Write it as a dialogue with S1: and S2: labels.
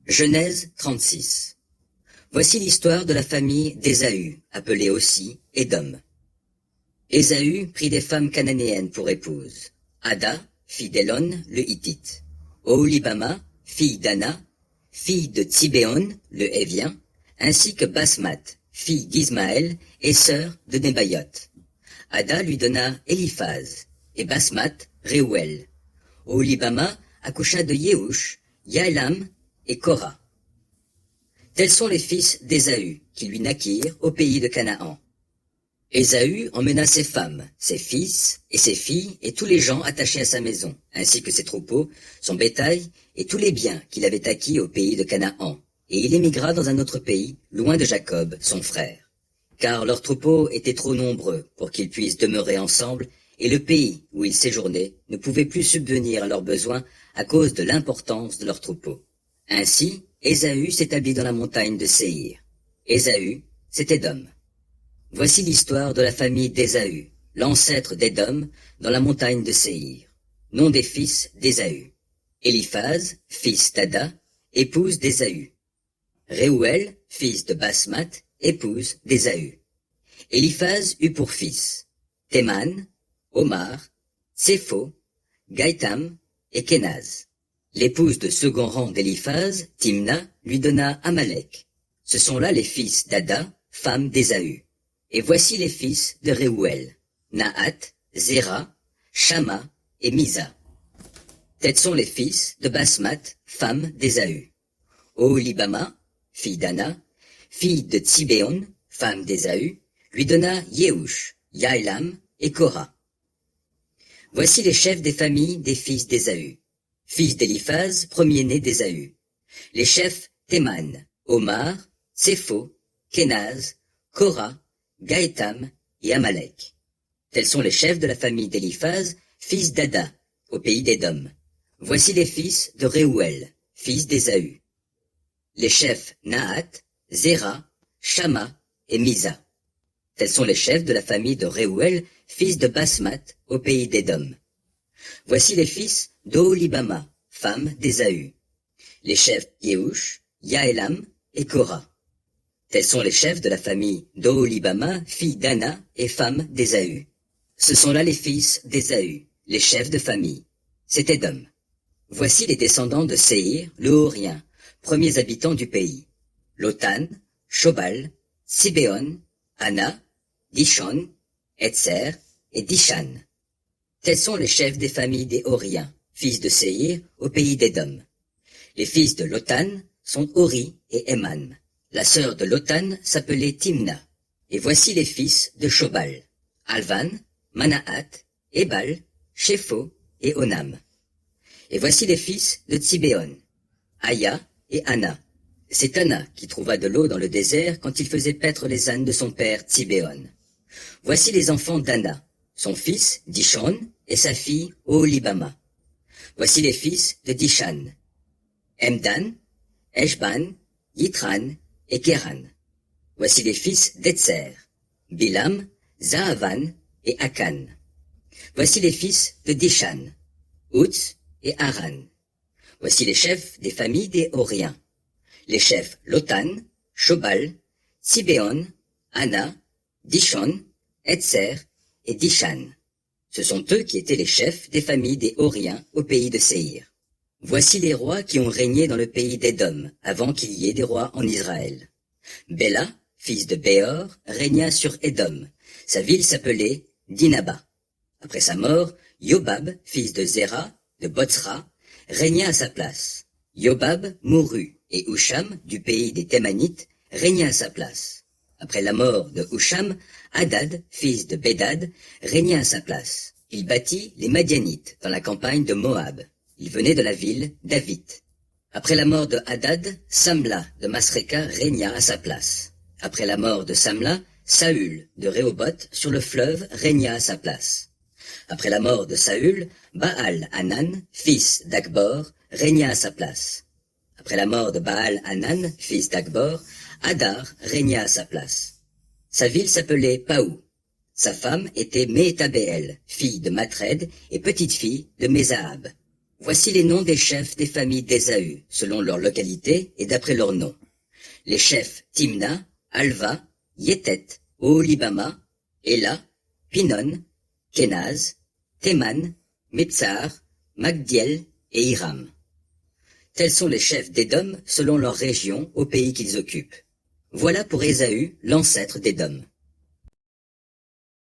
S1: Genèse 36. Voici l'histoire de la famille d'Ésaü, appelée aussi Édom. Ésaü prit des femmes cananéennes pour épouses. Ada, fille d'Élon, le Hittite. Oholibama, fille d'Ana, fille de Tsibéon, le Hévien, ainsi que Basmath, fille d'Ismaël et sœur de Nébaïoth. Ada lui donna Éliphaz, et Basmath, Réouel. Oholibama accoucha de Yéhoush, Yaélam et Korah. Tels sont les fils d'Ésaü, qui lui naquirent au pays de Canaan. Ésaü emmena ses femmes, ses fils et ses filles et tous les gens attachés à sa maison, ainsi que ses troupeaux, son bétail et tous les biens qu'il avait acquis au pays de Canaan. Et il émigra dans un autre pays, loin de Jacob, son frère. Car leurs troupeaux étaient trop nombreux pour qu'ils puissent demeurer ensemble, et le pays où ils séjournaient ne pouvait plus subvenir à leurs besoins à cause de l'importance de leurs troupeaux. Ainsi, Ésaü s'établit dans la montagne de Séhir. Ésaü, c'est Édom. Voici l'histoire de la famille d'Ésaü, l'ancêtre d'Édom, dans la montagne de Séhir. Nom des fils d'Ésaü. Éliphaz, fils d'Ada, épouse d'Ésaü. Réouel, fils de Basmath, épouse d'Ésaü. Éliphaz eut pour fils Théman, Omar, Tsépho, Gaïtam et Kénaz. L'épouse de second rang d'Éliphaz, Timna, lui donna Amalek. Ce sont là les fils d'Ada, femme d'Ésaü. Et voici les fils de Réouel, Nahat, Zéra, Shama et Misa. Tels sont les fils de Basmath, femme d'Ésaü. Oholibama, fille d'Ana, fille de Tsibéon, femme d'Ésaü, lui donna Yéhoush, Yaélam et Korah. Voici les chefs des familles des fils d'Ésaü. Fils d'Éliphaz, premier-né d'Ésaü. Les chefs Théman, Omar, Tsépho, Kénaz, Korah, Gaëtam et Amalek. Tels sont les chefs de la famille d'Éliphaz, fils d'Ada, au pays d'Édom. Voici les fils de Réouel, fils d'Ésaü. Les chefs Nahat, Zéra, Shama et Misa. Tels sont les chefs de la famille de Réouel, fils de Basmath, au pays d'Édom. Voici les fils d'Oholibama, femme d'Ésaü. Les chefs Yéhoush, Yaélam et Korah. Tels sont les chefs de la famille d'Oholibama, fille d'Ana et femme d'Ésaü. Ce sont là les fils d'Ésaü, les chefs de famille. C'est Édom. Voici les descendants de Séhir, le Horien, premiers habitants du pays. Lotan, Shobal, Tsibéon, Ana, Dishon, Etzer et Dishan. Tels sont les chefs des familles des Horiens, fils de Séhir, au pays d'Édom. Les fils de Lotan sont Hori et Eman. La sœur de Lotan s'appelait Timna. Et voici les fils de Shobal, Alvan, Manahat, Ebal, Shépho et Onam. Et voici les fils de Tsibéon, Aya et Ana. C'est Ana qui trouva de l'eau dans le désert quand il faisait paître les ânes de son père Tsibéon. Voici les enfants d'Ana, son fils Dishon et sa fille Oholibama. Voici les fils de Dishan, Emdan, Eshban, Yitran et Kéran. Voici les fils d'Etzer, Bilam, Zahavan et Akan. Voici les fils de Dishan, Utz et Aran. Voici les chefs des familles des Horiens. Les chefs Lotan, Shobal, Tsibéon, Ana, Dishon, Etzer et Dishan. Ce sont eux qui étaient les chefs des familles des Horiens au pays de Séhir. Voici les rois qui ont régné dans le pays d'Édom, avant qu'il y ait des rois en Israël. Béla, fils de Béor, régna sur Édom. Sa ville s'appelait Dinaba. Après sa mort, Yobab, fils de Zéra, de Botsra, régna à sa place. Yobab mourut, et Husham, du pays des Thémanites, régna à sa place. Après la mort de Husham, Hadad, fils de Bédad, régna à sa place. Il bâtit les Madianites dans la campagne de Moab. Il venait de la ville d'Avith. Après la mort de Hadad, Samla de Masréka régna à sa place. Après la mort de Samla, Saül de Rehoboth sur le fleuve régna à sa place. Après la mort de Saül, Baal-Hanan, fils d'Akbor, régna à sa place. Après la mort de Baal-Hanan, fils d'Akbor, Hadar régna à sa place. Sa ville s'appelait Paou. Sa femme était Méhétabéel, fille de Matred et petite-fille de Mézahab. Voici les noms des chefs des familles d'Ésaü, selon leur localité et d'après leur nom. Les chefs Timna, Alva, Yétet, Oholibama, Éla, Pinon, Kenaz, Théman, Mibtsar, Magdiel et Hiram. Tels sont les chefs d'Édom selon leur région au pays qu'ils occupent. Voilà pour Ésaü, l'ancêtre d'Édom.